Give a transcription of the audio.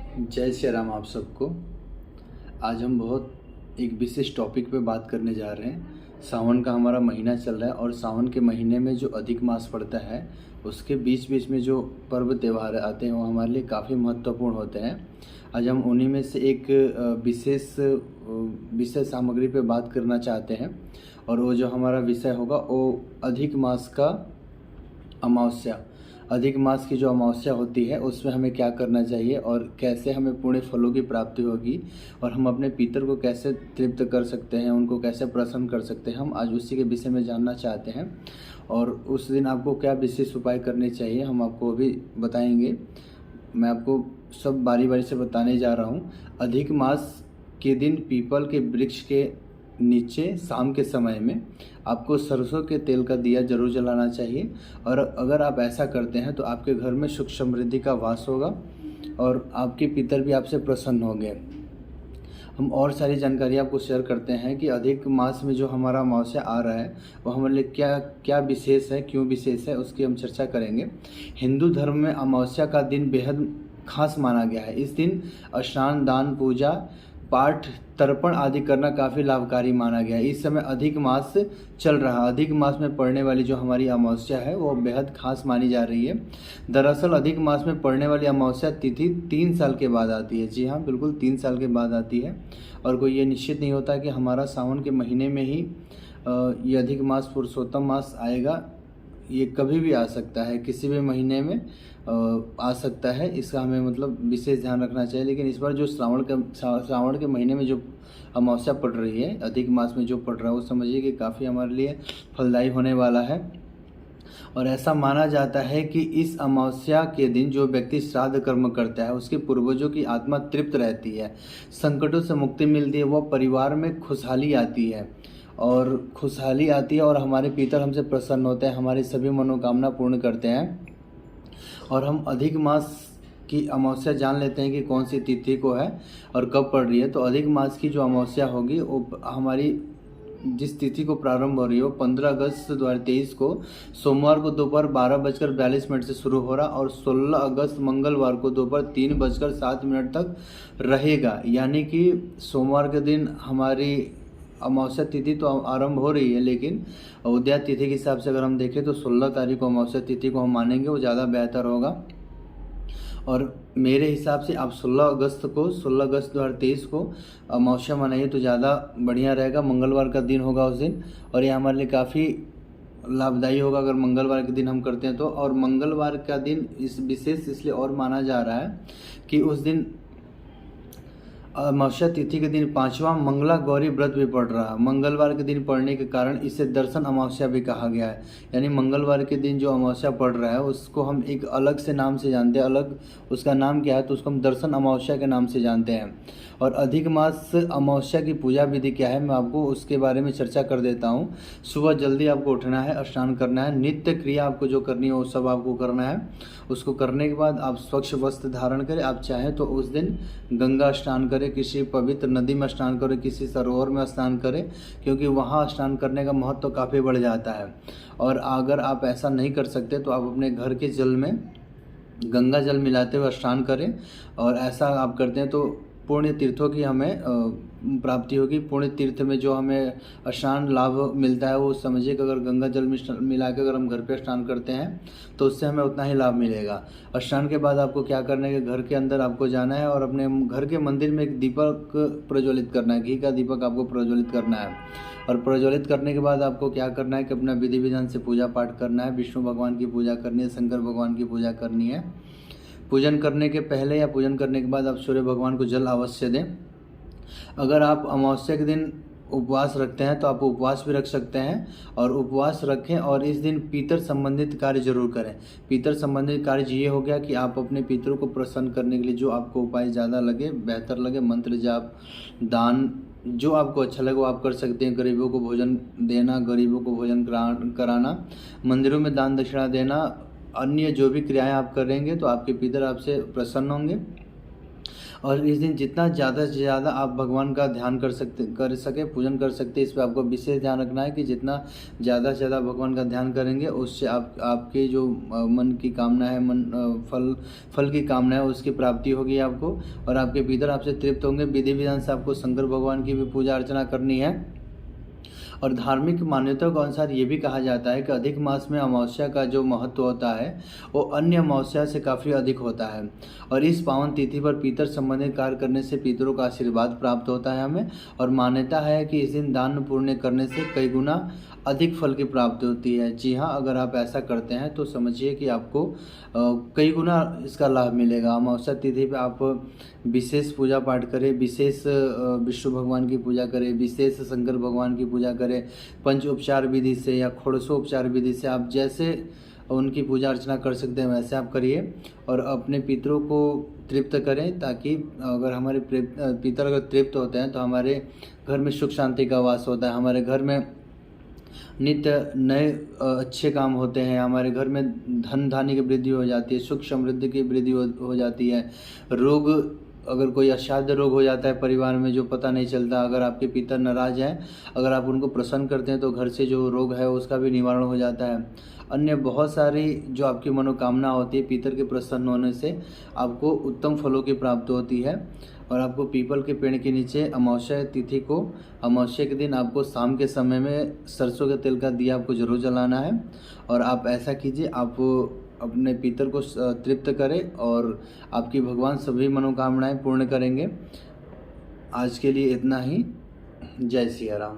जय श्री राम आप सबको। आज हम बहुत एक विशेष टॉपिक पे बात करने जा रहे हैं। सावन का हमारा महीना चल रहा है और सावन के महीने में जो अधिक मास पड़ता है उसके बीच बीच में जो पर्व त्यौहार आते हैं वो हमारे लिए काफ़ी महत्वपूर्ण होते हैं। आज हम उन्हीं में से एक विशेष सामग्री पे बात करना चाहते हैं और वो जो हमारा विषय होगा वो अधिक मास का अमावस्या। अधिक मास की जो अमावस्या होती है उसमें हमें क्या करना चाहिए और कैसे हमें पुण्य फलों की प्राप्ति होगी और हम अपने पितर को कैसे तृप्त कर सकते हैं, उनको कैसे प्रसन्न कर सकते हैं, हम आज उसी के विषय में जानना चाहते हैं। और उस दिन आपको क्या विशेष उपाय करने चाहिए हम आपको अभी बताएंगे। मैं आपको सब बारी बारी से बताने जा रहा हूँ। अधिक मास के दिन पीपल के वृक्ष के नीचे शाम के समय में आपको सरसों के तेल का दिया जरूर जलाना चाहिए और अगर आप ऐसा करते हैं तो आपके घर में सुख समृद्धि का वास होगा और आपके पितर भी आपसे प्रसन्न होंगे। हम और सारी जानकारी आपको शेयर करते हैं कि अधिक मास में जो हमारा अमावस्या आ रहा है वो हमारे लिए क्या क्या विशेष है, क्यों विशेष है, उसकी हम चर्चा करेंगे। हिंदू धर्म में अमावस्या का दिन बेहद खास माना गया है। इस दिन स्नान, दान, पूजा पाठ, तर्पण आदि करना काफ़ी लाभकारी माना गया है। इस समय अधिक मास चल रहा है। अधिक मास में पड़ने वाली जो हमारी अमावस्या है वो बेहद खास मानी जा रही है। दरअसल अधिक मास में पड़ने वाली अमावस्या तिथि 3 साल के बाद आती है। जी हाँ, बिल्कुल 3 साल के बाद आती है और कोई ये निश्चित नहीं होता कि हमारा सावन के महीने में ही ये अधिक मास पुरुषोत्तम मास आएगा। ये कभी भी आ सकता है, किसी भी महीने में आ सकता है। इसका हमें मतलब विशेष ध्यान रखना चाहिए। लेकिन इस बार जो श्रावण के महीने में जो अमावस्या पड़ रही है, अधिक मास में जो पड़ रहा है, वो समझिए कि काफ़ी हमारे लिए फलदायी होने वाला है। और ऐसा माना जाता है कि इस अमावस्या के दिन जो व्यक्ति श्राद्ध कर्म करता है उसके पूर्वजों की आत्मा तृप्त रहती है, संकटों से मुक्ति मिलती है, वह परिवार में खुशहाली आती है और हमारे पितर हमसे प्रसन्न होते हैं, हमारी सभी मनोकामना पूर्ण करते हैं। और हम अधिक मास की अमावस्या जान लेते हैं कि कौन सी तिथि को है और कब पड़ रही है। तो अधिक मास की जो अमावस्या होगी वो हमारी जिस तिथि को प्रारंभ हो रही है वो 15 अगस्त 2023 को सोमवार को दोपहर 12:42 से शुरू हो रहा और 16 अगस्त मंगलवार को दोपहर 3:07 तक रहेगा। यानी कि सोमवार के दिन हमारी अमावस्या तिथि तो आरंभ हो रही है, लेकिन उदया तिथि के हिसाब से अगर हम देखें तो 16 तारीख को अमावस्या तिथि को हम मानेंगे, वो ज़्यादा बेहतर होगा। और मेरे हिसाब से आप 16 अगस्त 2023 को अमावस्या मनाइए तो ज़्यादा बढ़िया रहेगा। मंगलवार का दिन होगा उस दिन और ये हमारे लिए काफ़ी लाभदायी होगा अगर मंगलवार के दिन हम करते हैं तो। और मंगलवार का दिन इस विशेष इसलिए और माना जा रहा है कि उस दिन अमावस्या तिथि के दिन 5वां मंगला गौरी व्रत भी पड़ रहा है। मंगलवार के दिन पड़ने के कारण इसे दर्शन अमावस्या भी कहा गया है। यानी मंगलवार के दिन जो अमावस्या पड़ रहा है उसको हम एक अलग से नाम से जानते हैं। अलग उसका नाम क्या है तो उसको हम दर्शन अमावस्या के नाम से जानते हैं। और अधिक मास अमावस्या की पूजा विधि क्या है मैं आपको उसके बारे में चर्चा कर देता हूँ। सुबह जल्दी आपको उठना है, स्नान करना है, नित्य क्रिया आपको जो करनी है वो सब आपको करना है। उसको करने के बाद आप स्वच्छ वस्त्र धारण करें। आप चाहें तो उस दिन गंगा स्नान करें, किसी पवित्र नदी में स्नान करें, किसी सरोवर में स्नान करें, क्योंकि वहाँ स्नान करने का महत्व काफ़ी बढ़ जाता है। और अगर आप ऐसा नहीं कर सकते तो आप अपने घर के जल में गंगा जल मिलाते हुए स्नान करें। और ऐसा आप करते हैं तो पुण्य तीर्थों की हमें प्राप्ति होगी। पुण्य तीर्थ में जो हमें स्नान लाभ मिलता है वो समझिए कि अगर गंगा जल में मिला के अगर हम घर पे स्नान करते हैं तो उससे हमें उतना ही लाभ मिलेगा। स्नान के बाद आपको क्या करना है कि घर के अंदर आपको जाना है और अपने घर के मंदिर में एक दीपक प्रज्वलित करना है। घी का दीपक आपको प्रज्वलित करना है और प्रज्वलित करने के बाद आपको क्या करना है कि अपना विधि विधान से पूजा पाठ करना है। विष्णु भगवान की पूजा करनी है, शंकर भगवान की पूजा करनी है। पूजन करने के पहले या पूजन करने के बाद आप सूर्य भगवान को जल अवश्य दें। अगर आप अमावस्या के दिन उपवास रखते हैं तो आप उपवास भी रख सकते हैं और उपवास रखें और इस दिन पितर संबंधित कार्य जरूर करें। पितर संबंधित कार्य ये हो गया कि आप अपने पितरों को प्रसन्न करने के लिए जो आपको उपाय ज़्यादा लगे, बेहतर लगे, मंत्र जाप, दान, जो आपको अच्छा लगे वो आप कर सकते हैं। गरीबों को भोजन देना, गरीबों को भोजन कराना, मंदिरों में दान दक्षिणा देना, अन्य जो भी क्रियाएं आप करेंगे तो आपके पितर आपसे प्रसन्न होंगे। और इस दिन जितना ज़्यादा से ज़्यादा आप भगवान का ध्यान कर सके, पूजन कर सकते, इस पे आपको विशेष ध्यान रखना है कि जितना ज़्यादा से ज़्यादा भगवान का ध्यान करेंगे उससे आपके जो मन की कामना है, फल की कामना है, उसकी प्राप्ति होगी आपको, और आपके पितर आपसे तृप्त होंगे। विधि विधान से आपको शंकर भगवान की भी पूजा अर्चना करनी है। और धार्मिक मान्यताओं के अनुसार ये भी कहा जाता है कि अधिक मास में अमावस्या का जो महत्व होता है वो अन्य अमावस्या से काफ़ी अधिक होता है, और इस पावन तिथि पर पितर संबंधित कार्य करने से पितरों का आशीर्वाद प्राप्त होता है हमें। और मान्यता है कि इस दिन दान पुण्य करने से कई गुना अधिक फल की प्राप्ति होती है। जी हाँ, अगर आप ऐसा करते हैं तो समझिए कि आपको कई गुना इसका लाभ मिलेगा। अमावस्या तिथि पे आप विशेष पूजा पाठ करें, विशेष विष्णु भगवान की पूजा करें, विशेष शंकर भगवान की पूजा करें, पंच उपचार विधि से या खोड़सोपचार विधि से आप जैसे उनकी पूजा अर्चना कर सकते हैं वैसे आप करिए, और अपने पितरों को तृप्त करें, ताकि अगर हमारे पितर अगर तृप्त होते हैं तो हमारे घर में सुख शांति का वास होता है, हमारे घर में नित्य नए अच्छे काम होते हैं, हमारे घर में धन धान्य की वृद्धि हो जाती है, सुख समृद्धि की वृद्धि हो जाती है। रोग, अगर कोई असाध्य रोग हो जाता है परिवार में जो पता नहीं चलता, अगर आपके पितर नाराज हैं, अगर आप उनको प्रसन्न करते हैं तो घर से जो रोग है उसका भी निवारण हो जाता है। अन्य बहुत सारी जो आपकी मनोकामना होती है पितर के प्रसन्न होने से आपको उत्तम फलों की प्राप्ति होती है। और आपको पीपल के पेड़ के नीचे अमावस्या तिथि को, अमावस्या के दिन आपको शाम के समय में सरसों के तेल का दिया आपको जरूर जलाना है, और आप ऐसा कीजिए, आप अपने पितर को तृप्त करें और आपकी भगवान सभी मनोकामनाएं पूर्ण करेंगे। आज के लिए इतना ही। जय सिया राम।